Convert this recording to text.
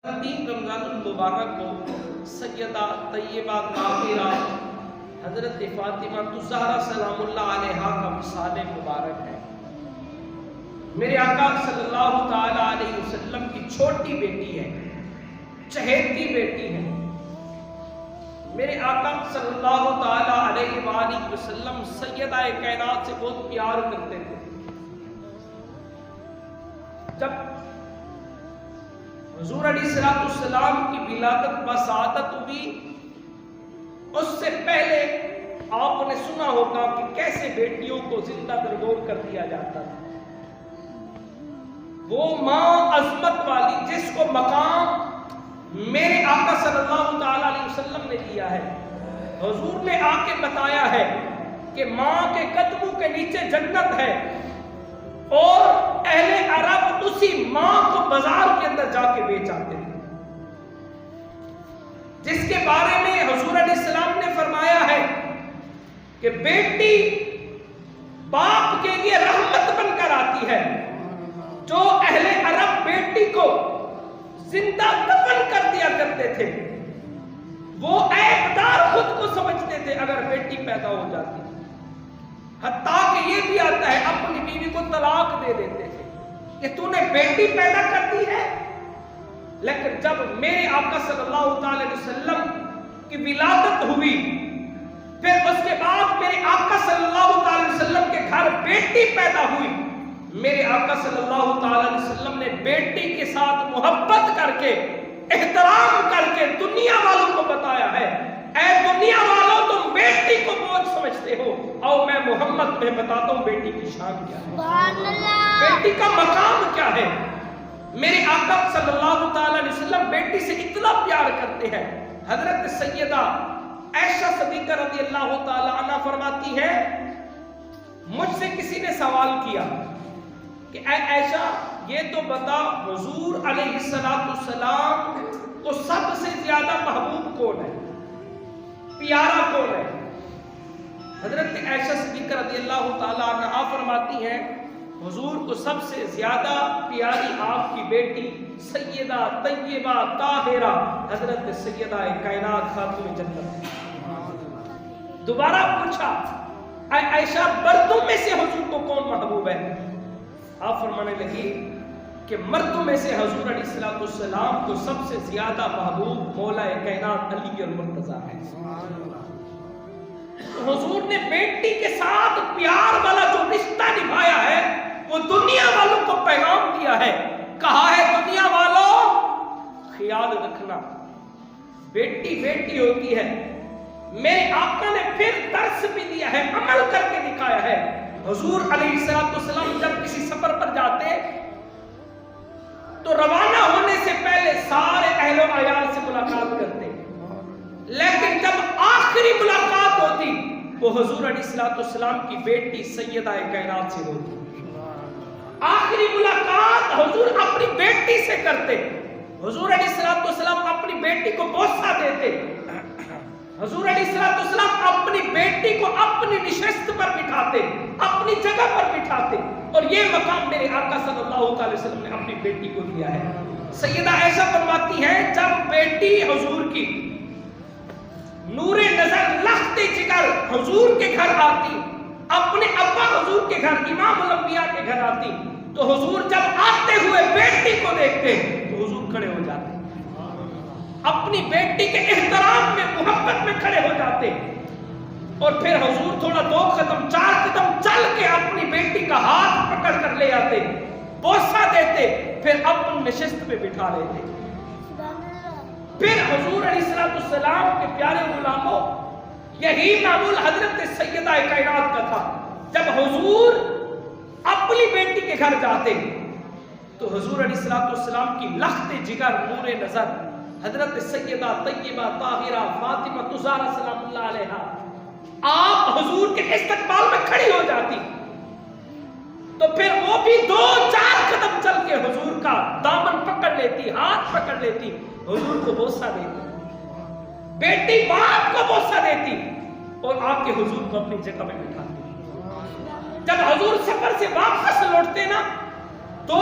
3 رمضان المبارک کو سیدہ طیبہ طاہرہ حضرت فاطمہ الزہرا سلام اللہ علیہا کا وصال مبارک ہے۔ میرے آقا صلی اللہ تعالی علیہ وسلم کی چھوٹی بیٹی ہے، چہیتی بیٹی ہے۔ میرے آقا صلی اللہ تعالی علیہ وآلہ وسلم سیدہ کائنات سے بہت پیار کرتے تھے۔ جب حضور علیہ السلام کی ولادت بسعادت ہوئی، اس سے پہلے آپ نے سنا ہوگا کہ کیسے بیٹیوں کو زندہ درگور کر دیا جاتا تھا۔ وہ ماں عظمت والی جس کو مقام میرے آقا صلی اللہ تعالی علیہ وسلم نے دیا ہے، حضور نے آ کے بتایا ہے کہ ماں کے قدموں کے نیچے جنت ہے، اور اہل عرب اسی ماں کو بازار کے اندر جا کے بیچ آتے تھے، جس کے بارے میں حضور علیہ السلام نے فرمایا ہے کہ بیٹی باپ کے لیے رحمت بن کر آتی ہے۔ جو اہل عرب بیٹی کو زندہ دفن کر دیا کرتے تھے، وہ عیبدار خود کو سمجھتے تھے اگر بیٹی پیدا ہو جاتی، حتیٰ کہ یہ بھی آتا ہے اپنی بیوی کو طلاق دے دیتے تھے کہ تو نے بیٹی پیدا کر دی ہے۔ لیکن جب میرے آقا صلی اللہ تعالی علیہ وسلم کی ولادت ہوئی، پھر اس کے بعد میرے آقا صلی اللہ تعالی علیہ وسلم کے گھر بیٹی پیدا ہوئی، میرے آقا صلی اللہ تعالی علیہ وسلم نے بیٹی کے ساتھ محبت کر کے، احترام کر کے دنیا والوں کو بتایا ہے، اے دنیا والوں تم بیٹی کو بوجھ سمجھتے ہو، اور میں محمد تمہیں بتاتا ہوں بیٹی کی شان کیا ہے، بیٹی کا مقام کیا ہے۔ میرے آقا صلی اللہ تعالی علیہ وسلم بیٹی سے اتنا پیار کرتے ہیں۔ حضرت سیدہ عائشہ صدیقہ رضی اللہ تعالی عنہ فرماتی ہے، مجھ سے کسی نے سوال کیا کہ اے عائشہ یہ تو بتا حضور علیہ السلام کو سب سے زیادہ محبوب کون ہے، پیارا کون ہے؟ حضرت عائشہ صدیقہ رضی اللہ تعالی عنہا فرماتی ہیں، حضور کو سب سے زیادہ پیاری آپ کی بیٹی سیدہ طیبہ طاہرہ حضرت سیدہ کائنات خاتون جنت۔ دوبارہ پوچھا اے عائشہ مردوں میں سے حضور کو کون محبوب ہے؟ آپ فرمانے لگی کہ مردوں میں سے حضور علیہ السلام کو سب سے زیادہ محبوب مولا کائنات علی المرتضیٰ ہے۔ حضور نے بیٹی کے ساتھ پیار والا جو رشتہ نبھایا ہے، وہ دنیا والوں کو پیغام دیا ہے، کہا ہے دنیا والوں خیال رکھنا، بیٹی بیٹی ہوتی ہے۔ میرے آقا نے پھر درس بھی دیا ہے، عمل کر کے دکھایا ہے۔ حضور علیہ السلام جب کسی سفر پر جاتے تو روانہ ہونے سے پہلے سارے اہل و عیال سے ملاقات کرتے، لیکن جب آخری ملاقات ہوتی وہ حضور علیہ السلام کی بیٹی سیدہ کائنات سے ہوتی۔ آخری ملاقات حضور اپنی بیٹی سے کرتے، حضور علیہ السلام اپنی بیٹی کو بوسہ دیتے، حضور علیہ السلام اپنی بیٹی کو اپنی نشست پر بٹھاتے، اپنی جگہ پر بٹھاتے، اور یہ مقام میرے آقا صلی اللہ علیہ وسلم نے اپنی بیٹی کو دیا ہے۔ سیدہ عائشہ فرماتی ہیں جب بیٹی حضور کی نور نظر لخت جگر حضور کے گھر آتی، اپنے ابا حضور کے گھر امام الانبیاء کے گھر آتی، تو حضور جب آتے ہوئے بیٹی کو دیکھتے تو حضور کھڑے ہو جاتے، اپنی بیٹی کے احترام میں محبت میں کھڑے ہو جاتے، اور پھر حضور تھوڑا 2 قدم 4 قدم چل کے اپنی بیٹی کا ہاتھ پکڑ کر لے آتے، بوسہ دیتے، پھر اپنی نشست پہ بٹھا لیتے۔ پھر حضور علیہ السلام کے پیارے غلاموں، یہی معمول حضرت سیدہ کائنات کا تھا۔ جب حضور اپنی بیٹی کے گھر جاتے تو حضور علیہ السلام کی لخت جگر نور نظر حضرت سیدہ طیبہ طاہرہ فاطمہ الزہرا سلام اللہ علیہا آپ حضور کے استقبال میں کھڑی ہو جاتی، تو پھر وہ بھی 2-4 قدم چل کے حضور کا دامن پکڑ لیتی، ہاتھ پکڑ لیتی، حضور کو بوسہ دیتی، بیٹی باپ کو بوسہ دیتی، اور آ کے حضور کو اپنی جگہ میں بٹھاتی۔ جب حضور سفر سے واپس لوٹتے نا 2